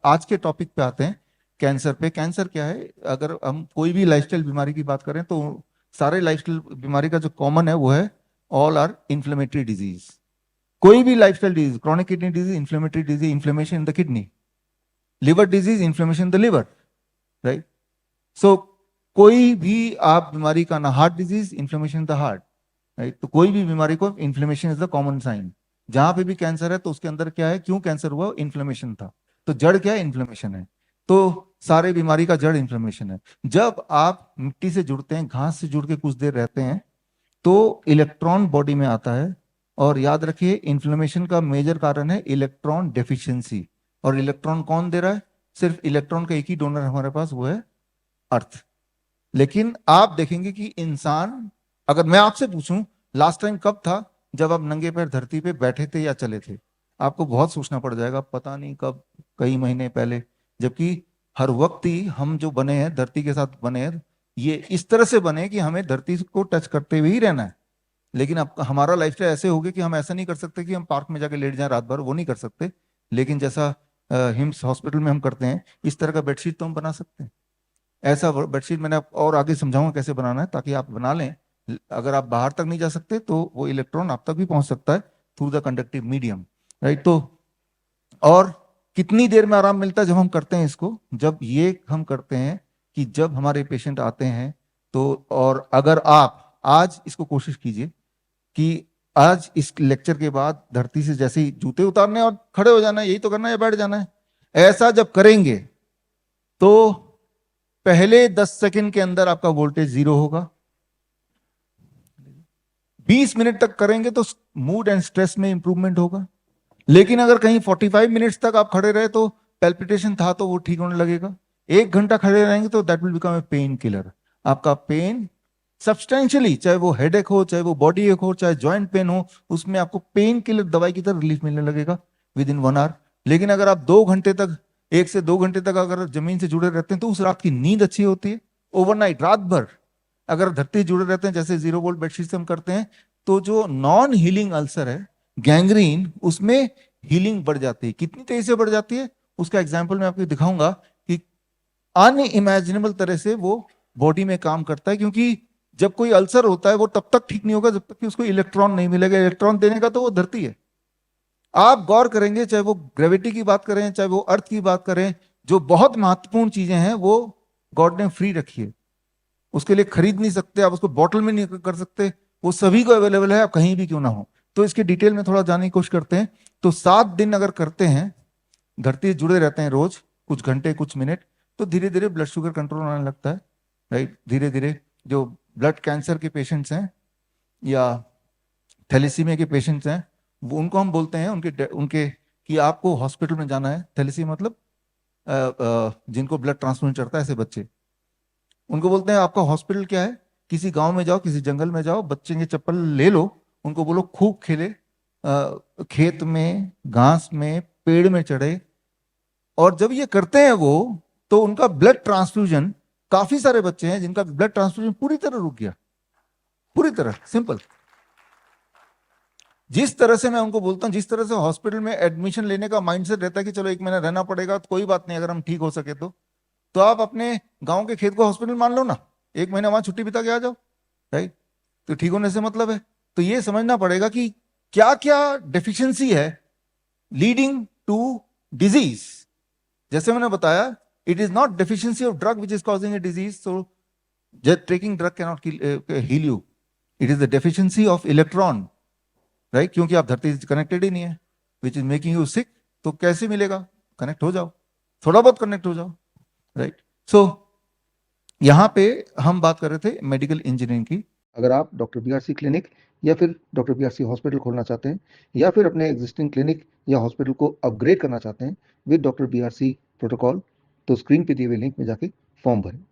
आज के टॉपिक पे आते हैं, कैंसर पे। कैंसर क्या है? अगर हम कोई भी लाइफस्टाइल बीमारी की बात करें तो सारे लाइफस्टाइल बीमारी का जो कॉमन है वो है ऑल आर इन्फ्लेमेटरी डिजीज। कोई भी lifestyle disease, chronic kidney disease, inflammatory disease, inflammation in the kidney, liver disease, inflammation in the liver, right? So कोई भी आप बीमारी का ना, heart disease, inflammation in the heart, right? तो कोई भी बीमारी को inflammation is the common sign. जहां पे भी कैंसर है तो उसके अंदर क्या है, क्यों कैंसर हुआ? इन्फ्लेमेशन था। तो जड़ क्या है? इन्फ्लेमेशन है। तो सारे बीमारी का जड़ इन्फ्लेमेशन है। जब आप मिट्टी से जुड़ते हैं, घास से जुड़ के कुछ देर रहते हैं, तो इलेक्ट्रॉन बॉडी में आता है। और याद रखिए, इन्फ्लेमेशन का मेजर कारण है इलेक्ट्रॉन डेफिशिएंसी। और इलेक्ट्रॉन कौन दे रहा है? सिर्फ इलेक्ट्रॉन का एक ही डोनर हमारे पास, वो है अर्थ। लेकिन आप देखेंगे कि इंसान, अगर मैं आपसे पूछूं लास्ट टाइम कब था जब आप नंगे पैर धरती पे बैठे थे या चले थे, आपको बहुत सोचना पड़ जाएगा, पता नहीं कब, कई महीने पहले। जबकि हर वक्त ही हम जो बने हैं, धरती के साथ बने हैं, ये इस तरह से बने कि हमें धरती को टच करते हुए ही रहना है। लेकिन अब हमारा लाइफस्टाइल ऐसे हो गया कि हम ऐसा नहीं कर सकते कि हम पार्क में जाके लेट जाएं रात भर, वो नहीं कर सकते। लेकिन जैसा हिम्स हॉस्पिटल में हम करते हैं, इस तरह का बेडशीट तो हम बना सकते हैं। ऐसा बेडशीट मैंने और आगे समझाऊंगा कैसे बनाना है, ताकि आप बना लें। अगर आप बाहर तक नहीं जा सकते तो वो इलेक्ट्रॉन आप तक भी पहुंच सकता है through the conductive medium, right? तो और कितनी देर में आराम मिलता है जब हम करते हैं इसको? जब ये हम करते हैं कि जब हमारे पेशेंट आते हैं तो, और अगर आप आज इसको कोशिश कीजिए कि आज इस लेक्चर के बाद धरती से जैसे ही जूते उतारने और खड़े हो जाना है, यही तो करना है, या बैठ जाना है। ऐसा जब करेंगे तो पहले 10 सेकंड के अंदर आपका वोल्टेज जीरो होगा। 20 मिनट तक करेंगे तो मूड एंड स्ट्रेस में इंप्रूवमेंट होगा। लेकिन अगर कहीं 45 मिनट्स तक आप खड़े रहे तो पेल्पिटेशन था तो वो ठीक होने लगेगा। 1 घंटा खड़े रहेंगे तो that will become a pain killer. आपका पेन सब्सटेंशियली, चाहे वो हेडेक हो, चाहे वो बॉडी एक हो, चाहे जॉइंट पेन हो, उसमें आपको पेन किलर दवाई की तरह रिलीफ मिलने लगेगा विद इन 1 आवर। लेकिन अगर आप 2 घंटे तक, 1 से 2 घंटे तक अगर जमीन से जुड़े रहते हैं तो उस रात की नींद अच्छी होती है। ओवरनाइट, रात भर अगर धरती से जुड़े रहते हैं, जैसे 0 वोल्ट बेडशीट से हम करते हैं, तो जो नॉन हीलिंग अल्सर है, गैंग्रीन, उसमें हीलिंग बढ़ जाती है। कितनी तेजी से बढ़ जाती है उसका एग्जाम्पल मैं आपको दिखाऊंगा कि अनइमेजिनेबल तरह से वो बॉडी में काम करता है। क्योंकि जब कोई अल्सर होता है वो तब तक ठीक नहीं होगा जब तक कि उसको इलेक्ट्रॉन नहीं मिलेगा। इलेक्ट्रॉन देने का तो वो धरती है। आप गौर करेंगे, चाहे वो ग्रेविटी की बात करें, चाहे वो अर्थ की बात करें, जो बहुत महत्वपूर्ण चीजें हैं वो गॉड ने फ्री रखी है। उसके लिए खरीद नहीं सकते आप, उसको बॉटल में नहीं कर सकते। वो सभी को अवेलेबल है, आप कहीं भी क्यों ना हो। तो इसके डिटेल में थोड़ा जानने की कोशिश करते हैं। तो 7 दिन अगर करते हैं, धरती से जुड़े रहते हैं रोज कुछ घंटे कुछ मिनट, तो धीरे धीरे ब्लड शुगर कंट्रोल होने लगता है, राइट? धीरे धीरे जो ब्लड कैंसर के पेशेंट्स हैं या थैलेसीमिया के पेशेंट्स हैं, वो उनको हम बोलते हैं उनके उनके कि आपको हॉस्पिटल में जाना है। थैलेसीमिया मतलब जिनको ब्लड ट्रांसफ्यूजन चढ़ता है, ऐसे बच्चे, उनको बोलते हैं आपका हॉस्पिटल क्या है? किसी गांव में जाओ, किसी जंगल में जाओ, बच्चे के चप्पल ले लो, उनको बोलो खूब खेले, खेत में, घास में, पेड़ में चढ़े। और जब ये करते हैं वो, तो उनका ब्लड ट्रांसफ्यूजन, काफी सारे बच्चे हैं जिनका ब्लड ट्रांसफ्यूजन पूरी तरह रुक गया, पूरी तरह, सिंपल। जिस तरह से मैं उनको बोलता हूँ, जिस तरह से हॉस्पिटल में एडमिशन लेने का माइंडसेट रहता है कि चलो 1 महीना रहना पड़ेगा तो कोई बात नहीं, अगर हम ठीक हो सके तो आप अपने गांव के खेत को हॉस्पिटल मान लो ना, 1 महीना वहां छुट्टी बिता के आ जाओ, राइट? तो ठीक होने से मतलब है। तो ये समझना पड़ेगा कि क्या क्या डेफिशिएंसी है लीडिंग टू डिजीज। जैसे मैंने बताया, it is not deficiency of drug which is causing a disease, so just taking drug can not heal you. It is the deficiency of electron, right? क्योंकि आप धरती से कनेक्टेड ही नहीं है, which is making you sick. तो कैसे मिलेगा? कनेक्ट हो जाओ, थोड़ा बहुत कनेक्ट हो जाओ, राइट? सो यहाँ पे हम बात कर रहे थे मेडिकल इंजीनियरिंग की। अगर आप डॉक्टर बीआरसी क्लिनिक या फिर डॉक्टर बीआरसी हॉस्पिटल खोलना चाहते हैं, या फिर अपने एग्जिस्टिंग क्लिनिक या हॉस्पिटल को अपग्रेड करना चाहते हैं विद डॉक्टर बीआरसी प्रोटोकॉल, तो स्क्रीन पे दिए हुए लिंक में जाके फॉर्म भरें।